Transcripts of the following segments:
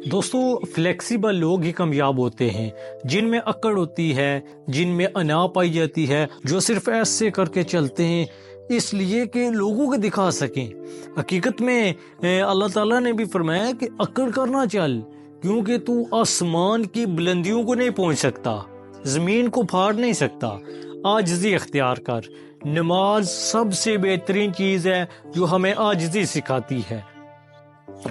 دوستو، فلیکسیبل لوگ ہی کامیاب ہوتے ہیں، جن میں اکڑ ہوتی ہے، جن میں انا پائی جاتی ہے، جو صرف ایسے کر کے چلتے ہیں اس لیے کہ لوگوں کو دکھا سکیں۔ حقیقت میں اللہ تعالیٰ نے بھی فرمایا کہ اکڑ کرنا چل، کیونکہ تو آسمان کی بلندیوں کو نہیں پہنچ سکتا، زمین کو پھاڑ نہیں سکتا۔ عاجزی اختیار کر۔ نماز سب سے بہترین چیز ہے جو ہمیں عاجزی سکھاتی ہے۔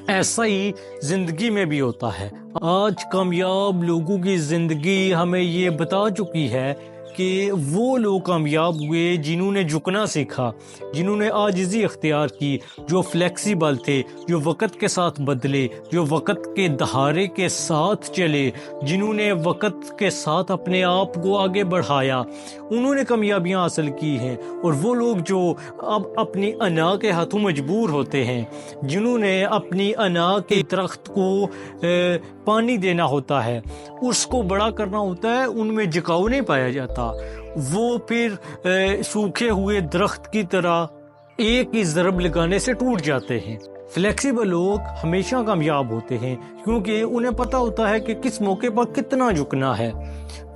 ایسا ہی زندگی میں بھی ہوتا ہے۔ آج کامیاب لوگوں کی زندگی ہمیں یہ بتا چکی ہے کہ وہ لوگ کامیاب ہوئے جنہوں نے جھکنا سیکھا، جنہوں نے عاجزی اختیار کی، جو فلیکسیبل تھے، جو وقت کے ساتھ بدلے، جو وقت کے دہارے کے ساتھ چلے، جنہوں نے وقت کے ساتھ اپنے آپ کو آگے بڑھایا، انہوں نے کامیابیاں حاصل کی ہیں۔ اور وہ لوگ جو اب اپنی انا کے ہاتھوں مجبور ہوتے ہیں، جنہوں نے اپنی انا کے درخت کو پانی دینا ہوتا ہے، اس کو بڑا کرنا ہوتا ہے، ان میں جھکاؤ نہیں پایا جاتا، وہ پھر سوکھے ہوئے درخت کی طرح ایک ہی ضرب لگانے سے ٹوٹ جاتے ہیں۔ فلیکسیبل لوگ ہمیشہ کامیاب ہوتے ہیں کیونکہ انہیں پتہ ہوتا ہے کہ کس موقع پر کتنا جھکنا ہے۔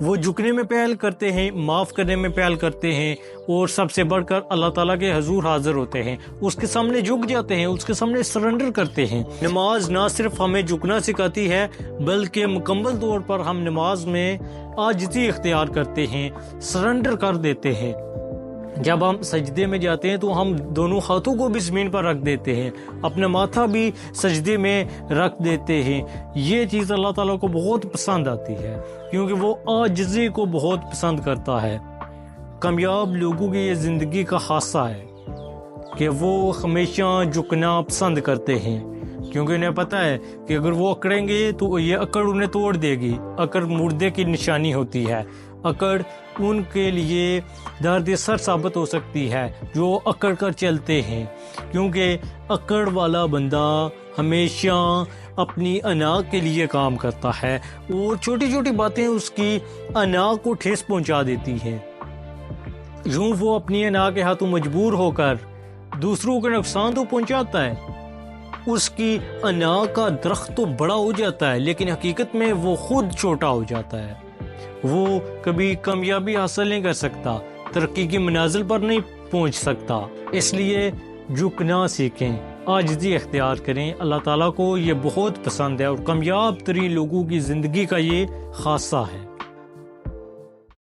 وہ جھکنے میں پہل کرتے ہیں، معاف کرنے میں پہل کرتے ہیں، اور سب سے بڑھ کر اللہ تعالیٰ کے حضور حاضر ہوتے ہیں، اس کے سامنے جھک جاتے ہیں، اس کے سامنے سرنڈر کرتے ہیں۔ نماز نہ صرف ہمیں جھکنا سکھاتی ہے بلکہ مکمل طور پر ہم نماز میں عاجزی اختیار کرتے ہیں، سرنڈر کر دیتے ہیں۔ جب ہم سجدے میں جاتے ہیں تو ہم دونوں ہاتھوں کو بھی زمین پر رکھ دیتے ہیں، اپنا ماتھا بھی سجدے میں رکھ دیتے ہیں۔ یہ چیز اللہ تعالیٰ کو بہت پسند آتی ہے کیونکہ وہ عاجزی کو بہت پسند کرتا ہے۔ کامیاب لوگوں کی یہ زندگی کا خاصہ ہے کہ وہ ہمیشہ جھکنا پسند کرتے ہیں، کیونکہ انہیں پتہ ہے کہ اگر وہ اکڑیں گے تو یہ اکڑ انہیں توڑ دے گی۔ اکڑ مردے کی نشانی ہوتی ہے، اکڑ ان کے لیے درد سر ثابت ہو سکتی ہے جو اکڑ کر چلتے ہیں، کیونکہ اکڑ والا بندہ ہمیشہ اپنی انا کے لیے کام کرتا ہے اور چھوٹی چھوٹی باتیں اس کی انا کو ٹھیس پہنچا دیتی ہیں۔ یوں وہ اپنی انا کے ہاتھوں مجبور ہو کر دوسروں کو نقصان تو پہنچاتا ہے، اس کی انا کا درخت تو بڑا ہو جاتا ہے لیکن حقیقت میں وہ خود چھوٹا ہو جاتا ہے۔ وہ کبھی کامیابی حاصل نہیں کر سکتا، ترقی کی منازل پر نہیں پہنچ سکتا۔ اس لیے جھکنا سیکھیں، عاجزی اختیار کریں۔ اللہ تعالیٰ کو یہ بہت پسند ہے اور کامیاب ترین لوگوں کی زندگی کا یہ خاصہ ہے۔